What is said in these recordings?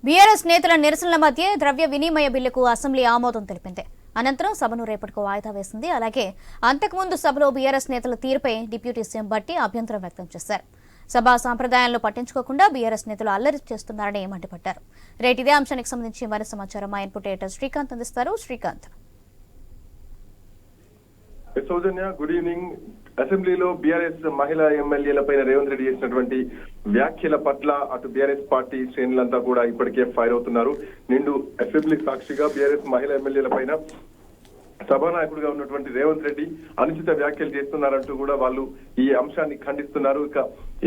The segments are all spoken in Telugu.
బీఆర్ఎస్ నేతల నిరసనల మధ్య ద్రవ్య వినిమయ బిల్లుకు అసెంబ్లీ ఆమోదం తెలిపింది. అనంతరం సభను రేపటికి వాయిదా వేసింది. అలాగే అంతకుముందు సభలో బీఆర్ఎస్ నేతల తీరుపై డిప్యూటీ సీఎం భట్టి అభ్యంతరం వ్యక్తం చేశారు. సభా సాంప్రదాయాలను పట్టించుకోకుండా బీఆర్ఎస్ నేతలు అల్లరి చేస్తున్నారని మండిపడ్డారు. రేటు ఇదే అంశానికి సంబంధించి మరింత సమాచారం మా ఇన్పుట్ ఎడిటర్ శ్రీకాంత్ అందిస్తారు. శ్రీకాంత్. సౌజన్య, గుడ్ ఈవినింగ్. అసెంబ్లీలో బీఆర్ఎస్ మహిళా ఎమ్మెల్యేలపై రేవంత్ రెడ్డి చేసినటువంటి వ్యాఖ్యల పట్ల అటు బీఆర్ఎస్ పార్టీ శ్రేణులంతా కూడా ఇప్పటికే ఫైర్ అవుతున్నారు. నిండు అసెంబ్లీ సాక్షిగా బీఆర్ఎస్ మహిళా ఎమ్మెల్యేలపైన సభానాయకుడిగా ఉన్నటువంటి రేవంత్ రెడ్డి అనుచిత వ్యాఖ్యలు చేస్తున్నారంటూ కూడా వాళ్ళు ఈ అంశాన్ని ఖండిస్తున్నారు. ఇక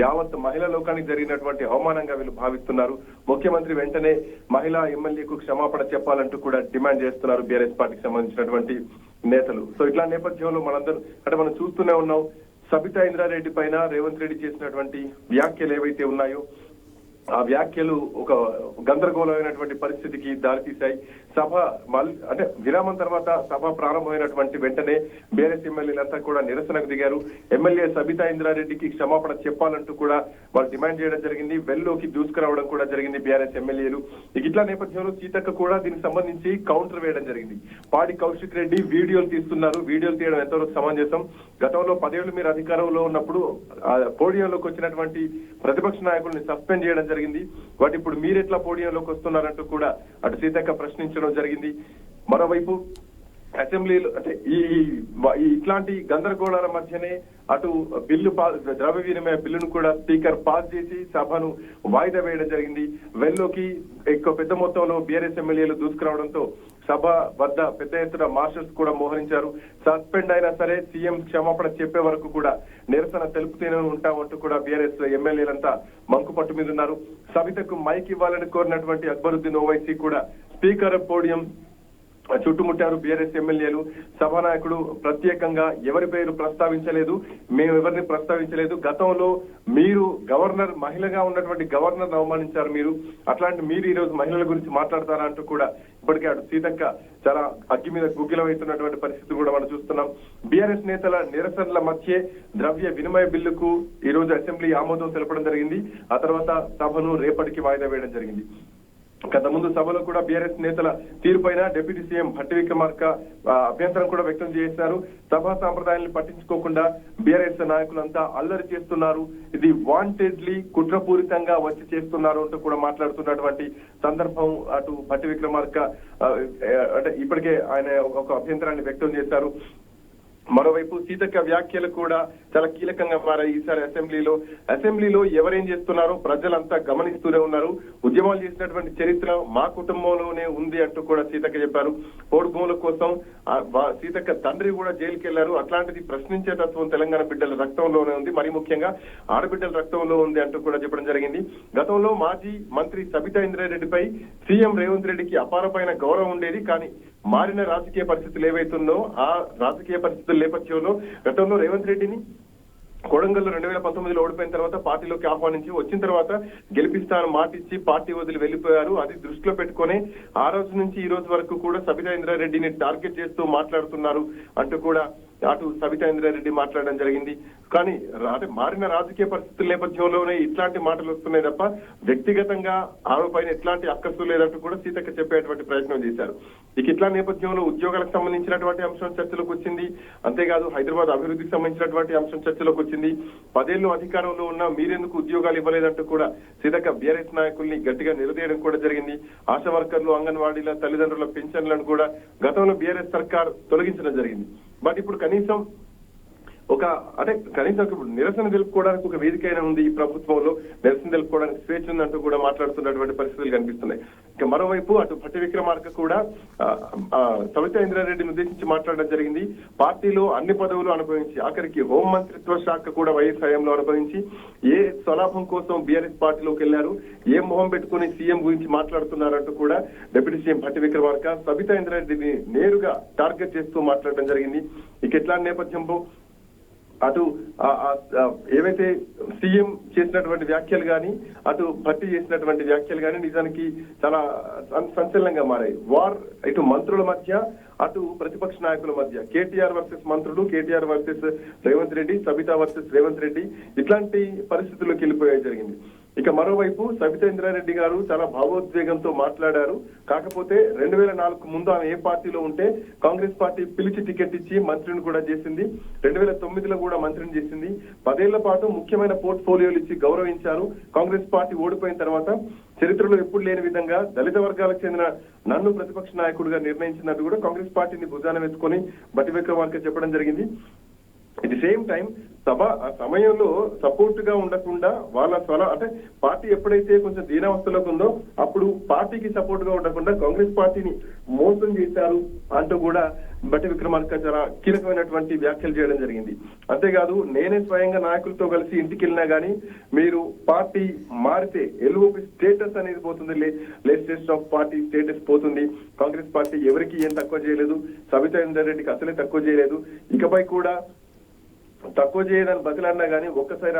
యావత్ మహిళా లోకానికి జరిగినటువంటి అవమానంగా వీళ్ళు భావిస్తున్నారు. ముఖ్యమంత్రి వెంటనే మహిళా ఎమ్మెల్యేకు క్షమాపణ చెప్పాలంటూ కూడా డిమాండ్ చేస్తున్నారు బీఆర్ఎస్ పార్టీకి సంబంధించినటువంటి నేతలు. సో ఇట్లా నేపథ్యంలో మనం చూస్తూనే ఉన్నాం. సబితా ఇంద్రారెడ్డి పైన రేవంత్ రెడ్డి చేసినటువంటి వ్యాఖ్యలు ఏవైతే ఉన్నాయో ఆ వ్యాఖ్యలు ఒక గందరగోళమైనటువంటి పరిస్థితికి దారితీశాయి. సభ విరామం తర్వాత సభ ప్రారంభమైనటువంటి వెంటనే బీఆర్ఎస్ ఎమ్మెల్యేలంతా కూడా నిరసనకు దిగారు. ఎమ్మెల్యే సబితా ఇంద్రారెడ్డికి క్షమాపణ చెప్పాలంటూ కూడా వాళ్ళు డిమాండ్ చేయడం జరిగింది. వెల్లోకి దూసుకురావడం కూడా జరిగింది బీఆర్ఎస్ ఎమ్మెల్యేలు. ఇట్లా నేపథ్యంలో సీతక్క కూడా దీనికి సంబంధించి కౌంటర్ వేయడం జరిగింది. పాడి కౌశిక్ రెడ్డి వీడియోలు తీస్తున్నారు. వీడియోలు తీయడం ఎంతవరకు సమంజసం? గతంలో 10 ఏళ్లు మీరు అధికారంలో ఉన్నప్పుడు పోడియంలోకి వచ్చినటువంటి ప్రతిపక్ష నాయకుల్ని సస్పెండ్ చేయడం జరిగింది. వాటి ఇప్పుడు మీరెట్లా పోడియంలోకి వస్తున్నారంటూ కూడా అటు సీతక్క ప్రశ్నించడం జరిగింది. మరోవైపు అసెంబ్లీలో ఇట్లాంటి గందరగోళాల మధ్యనే అటు ద్రవ్య వినిమయ బిల్లును కూడా స్పీకర్ పాస్ చేసి సభను వాయిదా వేయడం జరిగింది. వెల్లోకి ఎక్కువ పెద్ద మొత్తంలో బీఆర్ఎస్ ఎమ్మెల్యేలు దూసుకురావడంతో సభ వద్ద పెద్ద ఎత్తున మార్షల్స్ కూడా మోహరించారు. సస్పెండ్ అయినా సరే సీఎం క్షమాపణ చెప్పే వరకు కూడా నిరసన తెలుపుతూనే ఉంటామంటూ కూడా బీఆర్ఎస్ ఎమ్మెల్యేలంతా మంకుపట్టు మీద ఉన్నారు. సబితకు మైక్ ఇవ్వాలని కోరినటువంటి అక్బరుద్దీన్ ఓవైసీ కూడా స్పీకర్ పోడియం చుట్టుముట్టారు బీఆర్ఎస్ ఎమ్మెల్యేలు. సభానాయకుడు ప్రత్యేకంగా ఎవరి పేరు ప్రస్తావించలేదు, మేము ఎవరిని ప్రస్తావించలేదు. గతంలో మీరు గవర్నర్ మహిళగా ఉన్నటువంటి గవర్నర్ అవమానించారు మీరు, అట్లాంటి మీరు ఈ రోజు మహిళల గురించి మాట్లాడతారా అంటూ కూడా ఇప్పటికే అటు సీతక్క చాలా అగ్గి మీద గుగ్గిలమవుతున్నటువంటి పరిస్థితి కూడా మనం చూస్తున్నాం. బీఆర్ఎస్ నేతల నిరసనల మధ్య ద్రవ్య వినిమయ బిల్లుకు ఈ రోజు అసెంబ్లీ ఆమోదం తెలపడం జరిగింది. ఆ తర్వాత సభను రేపటికి వాయిదా వేయడం జరిగింది. గత ముందు సభలో కూడా బీఆర్ఎస్ నేతల తీరుపైన డిప్యూటీ సీఎం భట్టి విక్రమార్క అభ్యంతరం కూడా వ్యక్తం చేశారు. సభా సాంప్రదాయాలను పట్టించుకోకుండా బీఆర్ఎస్ నాయకులంతా అల్లరి చేస్తున్నారు, ఇది వాంటెడ్లీ కుట్రపూరితంగా వచ్చి చేస్తున్నారు అంటూ కూడా మాట్లాడుతున్నటువంటి సందర్భం అటు భట్టి విక్రమార్క ఇప్పటికే ఆయన ఒక అభ్యంతరాన్ని వ్యక్తం చేశారు. మరోవైపు సీతక్క వ్యాఖ్యలు కూడా చాలా కీలకంగా మారాయి. ఈసారి అసెంబ్లీలో ఎవరేం చేస్తున్నారో ప్రజలంతా గమనిస్తూనే ఉన్నారు. ఉద్యమాలు చేసినటువంటి చరిత్ర మా కుటుంబంలోనే ఉంది అంటూ కూడా సీతక్క చెప్పారు. పోడు భూముల కోసం సీతక్క తండ్రి కూడా జైలుకి వెళ్లారు. అట్లాంటిది ప్రశ్నించే తత్వం తెలంగాణ బిడ్డల రక్తంలోనే ఉంది, మరి ముఖ్యంగా ఆడబిడ్డల రక్తంలో ఉంది అంటూ కూడా చెప్పడం జరిగింది. గతంలో మాజీ మంత్రి సబితా ఇంద్రారెడ్డిపై సీఎం రేవంత్ రెడ్డికి అపారమైన గౌరవం ఉండేది. కానీ మారిన రాజకీయ పరిస్థితులు ఏవైతుందో ఆ రాజకీయ పరిస్థితుల నేపథ్యంలో గతంలో రేవంత్ రెడ్డిని కొడంగల్లో 2019లో ఓడిపోయిన తర్వాత పార్టీలోకి ఆహ్వానించి వచ్చిన తర్వాత గెలిపిస్తాను మాటిచ్చి పార్టీ వదిలి వెళ్లిపోయారు. అది దృష్టిలో పెట్టుకుని ఆ రోజు నుంచి ఈ రోజు వరకు కూడా సబితా ఇంద్రారెడ్డిని టార్గెట్ చేస్తూ మాట్లాడుతున్నారు అంటూ కూడా అటు సబితా ఇంద్రారెడ్డి మాట్లాడడం జరిగింది. కానీ మారిన రాజకీయ పరిస్థితుల నేపథ్యంలోనే ఇట్లాంటి మాటలు వస్తున్నాయి తప్ప వ్యక్తిగతంగా ఆమె పైన ఎట్లాంటి అక్కసు లేదంటూ కూడా సీతక్క చెప్పేటువంటి ప్రయత్నం చేశారు. ఇట్లా నేపథ్యంలో ఉద్యోగాలకు సంబంధించినటువంటి అంశం చర్చలోకి వచ్చింది. అంతేకాదు హైదరాబాద్ అభివృద్ధికి సంబంధించినటువంటి అంశం చర్చలోకి వచ్చింది. 10 ఏళ్లు అధికారంలో ఉన్న మీరెందుకు ఉద్యోగాలు ఇవ్వలేదంటూ కూడా సీతక్క బీఆర్ఎస్ నాయకుల్ని గట్టిగా నిలదీయడం కూడా జరిగింది. ఆశా వర్కర్లు, అంగన్వాడీల తల్లిదండ్రుల పెన్షన్లను కూడా గతంలో బీఆర్ఎస్ సర్కార్ తొలగించడం జరిగింది. బట్ ఇప్పుడు కనీసం ఇప్పుడు నిరసన తెలుపుకోవడానికి ఒక వేదిక అయినా ఉంది. ఈ ప్రభుత్వంలో నిరసన తెలుపుకోవడానికి స్వేచ్ఛ ఉందంటూ కూడా మాట్లాడుతున్నటువంటి పరిస్థితులు కనిపిస్తున్నాయి. ఇక మరోవైపు అటు భట్టి విక్రమార్క కూడా సబితా ఇంద్రారెడ్డిని ఉద్దేశించి మాట్లాడడం జరిగింది. పార్టీలో అన్ని పదవులు అనుభవించి ఆఖరికి హోంమంత్రిత్వ శాఖ కూడా వైఎస్ హయాంలో అనుభవించి ఏ స్వలాభం కోసం బీఆర్ఎస్ పార్టీలోకి వెళ్లారు, ఏ మొహం పెట్టుకుని సీఎం గురించి మాట్లాడుతున్నారంటూ కూడా డిప్యూటీ సీఎం భట్టి విక్రమార్క సబితా ఇంద్రారెడ్డిని నేరుగా టార్గెట్ చేస్తూ మాట్లాడడం జరిగింది. ఇక ఎట్లాంటి నేపథ్యంలో అటు ఏవైతే సీఎం చేసినటువంటి వ్యాఖ్యలు కానీ అటు భట్టి చేసినటువంటి వ్యాఖ్యలు కానీ నిజానికి చాలా సంచలనంగా మారాయి. ఇటు మంత్రుల మధ్య అటు ప్రతిపక్ష నాయకుల మధ్య కేటీఆర్ వర్సెస్ మంత్రులు, కేటీఆర్ వర్సెస్ రేవంత్ రెడ్డి, సబితా వర్సెస్ రేవంత్ రెడ్డి ఇట్లాంటి పరిస్థితుల్లోకి వెళ్ళిపోయే జరిగింది. ఇక మరోవైపు సబితా ఇంద్రారెడ్డి గారు చాలా భావోద్వేగంతో మాట్లాడారు. కాకపోతే 2004 ముందు ఆమె ఏ పార్టీలో ఉంటే కాంగ్రెస్ పార్టీ పిలిచి టికెట్ ఇచ్చి మంత్రిని కూడా చేసింది. 2009లో కూడా మంత్రిని చేసింది. 10 ఏళ్ల పాటు ముఖ్యమైన పోర్ట్ఫోలియోలు ఇచ్చి గౌరవించారు. కాంగ్రెస్ పార్టీ ఓడిపోయిన తర్వాత చరిత్రలో ఎప్పుడు లేని విధంగా దళిత వర్గాలకు చెందిన నన్ను ప్రతిపక్ష నాయకుడిగా నిర్ణయించినట్టు కూడా కాంగ్రెస్ పార్టీని భుజాన వేసుకొని బట్టి విక్రమార్క చెప్పడం జరిగింది. ఎట్ ది సేమ్ టైం ఆ సమయంలో సపోర్ట్ గా ఉండకుండా వాళ్ళ అంటే పార్టీ ఎప్పుడైతే కొంచెం దీనావస్థలోకి ఉందో అప్పుడు పార్టీకి సపోర్ట్ గా ఉండకుండా కాంగ్రెస్ పార్టీని మోసం చేశారు అంటూ కూడా బట్టి విక్రమార్క చాలా కీలకమైనటువంటి వ్యాఖ్యలు చేయడం జరిగింది. అంతేకాదు నేనే స్వయంగా నాయకులతో కలిసి ఇంటికి వెళ్ళినా గానీ మీరు పార్టీ మారితే ఎల్ఓపి స్టేటస్ అనేది పోతుంది, లెజిస్లేషన్ ఆఫ్ పార్టీ స్టేటస్ పోతుంది. కాంగ్రెస్ పార్టీ ఎవరికి ఏం తక్కువ చేయలేదు, సబితా ఇంద్రారెడ్డికి అసలే తక్కువ చేయలేదు, ఇకపై కూడా తక్కువ చేయడానికి బతిలన్నా కానీ ఒక్కసారి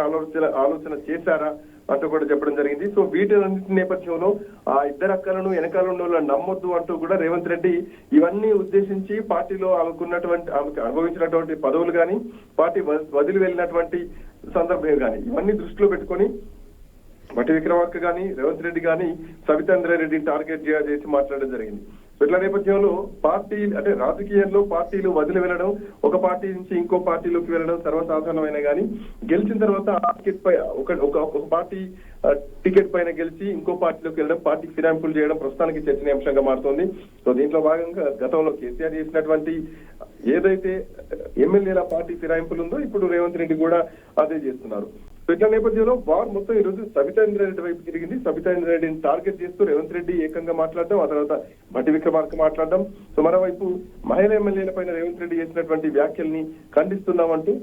ఆలోచన చేశారా అంటూ కూడా చెప్పడం జరిగింది. సో వీటన్నిటి నేపథ్యంలో ఆ ఇద్దరు అక్కలను వెనకాల ఉన్న వాళ్ళని నమ్మొద్దు అంటూ కూడా రేవంత్ రెడ్డి ఇవన్నీ ఉద్దేశించి పార్టీలో ఆమెకు అనుభవించినటువంటి పదవులు కానీ పార్టీ వదిలి వెళ్ళినటువంటి సందర్భం కానీ ఇవన్నీ దృష్టిలో పెట్టుకొని బట్టి విక్రమార్క గాని రేవంత్ రెడ్డి గాని సబితా ఇంద్రారెడ్డిని టార్గెట్ చేసి మాట్లాడడం జరిగింది. ఇట్లా నేపథ్యంలో పార్టీ అంటే రాజకీయాల్లో పార్టీలు వదిలి వెళ్ళడం, ఒక పార్టీ నుంచి ఇంకో పార్టీలోకి వెళ్ళడం సర్వసాధారణమైన కానీ గెలిచిన తర్వాత టికెట్ పై ఒక పార్టీ టికెట్ పైన గెలిచి ఇంకో పార్టీలోకి వెళ్ళడం, పార్టీ ఫిరాయింపులు చేయడం ప్రస్తుతానికి చర్చనీయాంశంగా మారుతోంది. సో దీంట్లో భాగంగా గతంలో కేసీఆర్ చేసినటువంటి ఏదైతే ఎమ్మెల్యేల పార్టీ ఫిరాయింపులు ఉందో ఇప్పుడు రేవంత్ రెడ్డి కూడా అదే చేస్తున్నారు. సో ఇట్లా నేపథ్యంలో వార్ మొత్తం ఈ రోజు సబితా ఇంద్రారెడ్డి వైపు తిరిగింది. సబితా ఇంద్రారెడ్డిని టార్గెట్ చేస్తూ రేవంత్ రెడ్డి ఏకంగా మాట్లాడడం, ఆ తర్వాత బట్టి విక్రమార్క మాట్లాడడం. సో మరోవైపు మహిళా ఎమ్మెల్యేల పైన రేవంత్ రెడ్డి చేసినటువంటి వ్యాఖ్యల్ని ఖండిస్తున్నామంటూ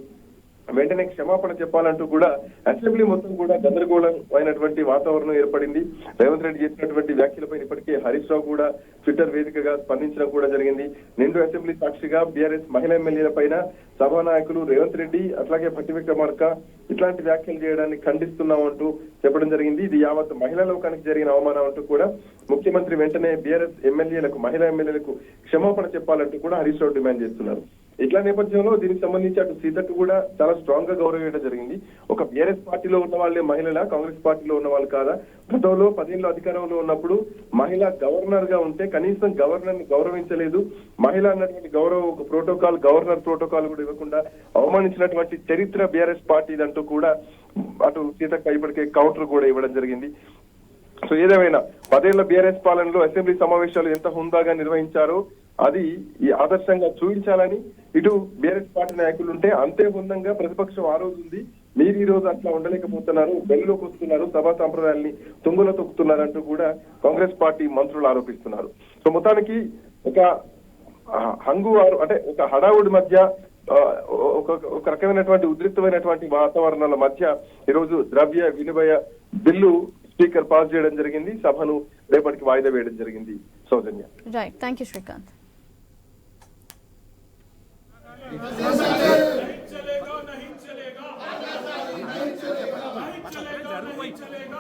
వెంటనే క్షమాపణ చెప్పాలంటూ కూడా అసెంబ్లీ మొత్తం కూడా గందరగోళం అయినటువంటి వాతావరణం ఏర్పడింది. రేవంత్ రెడ్డి చేసినటువంటి వ్యాఖ్యలపై ఇప్పటికే హరీష్ రావు కూడా ట్విట్టర్ వేదికగా స్పందించడం కూడా జరిగింది. నిండు అసెంబ్లీ సాక్షిగా బీఆర్ఎస్ మహిళా ఎమ్మెల్యేల పైన సభానాయకులు రేవంత్ రెడ్డి అట్లాగే భట్టి విక్రమార్క ఇట్లాంటి వ్యాఖ్యలు చేయడాన్ని ఖండిస్తున్నామంటూ చెప్పడం జరిగింది. ఇది యావత్ మహిళా లోకానికి జరిగిన అవమానం అంటూ కూడా ముఖ్యమంత్రి వెంటనే బీఆర్ఎస్ ఎమ్మెల్యేలకు మహిళా ఎమ్మెల్యేలకు క్షమాపణ చెప్పాలంటూ కూడా హరీష్ రావు డిమాండ్ చేస్తున్నారు. ఇట్లా నేపథ్యంలో దీనికి సంబంధించి అటు సీతకు కూడా చాలా స్ట్రాంగ్ గా గౌరవించడం జరిగింది. ఒక బీఆర్ఎస్ పార్టీలో ఉన్న వాళ్ళే మహిళల, కాంగ్రెస్ పార్టీలో ఉన్న వాళ్ళు కాదా? గతంలో 10 ఏళ్ళు అధికారంలో ఉన్నప్పుడు మహిళ గవర్నర్ గా ఉంటే కనీసం గవర్నర్ ని గౌరవించలేదు. మహిళ అన్నటువంటి ఒక ప్రోటోకాల్, గవర్నర్ ప్రోటోకాల్ కూడా ఇవ్వకుండా అవమానించినటువంటి చరిత్ర బీఆర్ఎస్ పార్టీదంటూ కూడా అటు సీతక్క ఇప్పటికే కౌంటర్ కూడా ఇవ్వడం జరిగింది. సో ఏదేమైనా 10 ఏళ్ల బీఆర్ఎస్ పాలనలో అసెంబ్లీ సమావేశాలు ఎంత హుందాగా నిర్వహించారో అది ఈ ఆదర్శంగా చూపించాలని ఇటు బీఆర్ఎస్ పార్టీ నాయకులు ఉంటే అంతే హుందంగా ప్రతిపక్షం ఆ రోజు ఉంది. మీరు ఈ రోజు అట్లా ఉండలేకపోతున్నారు, బెల్లులోకి వస్తున్నారు, సభా సంప్రదాయాల్ని తుంగలో తొక్కుతున్నారంటూ కూడా కాంగ్రెస్ పార్టీ మంత్రులు ఆరోపిస్తున్నారు. సో మొత్తానికి ఒక అంటే ఒక హడావుడి మధ్య ఒక రకమైనటువంటి ఉద్రిక్తమైనటువంటి వాతావరణాల మధ్య ఈరోజు ద్రవ్య వినిమయ బిల్లు స్పీకర్ పాస్ చేయడం జరిగింది. సభను రేపటికి వాయిదా వేయడం జరిగింది. Soujanya. Right, thank you Srikanth. नहीं चलेगा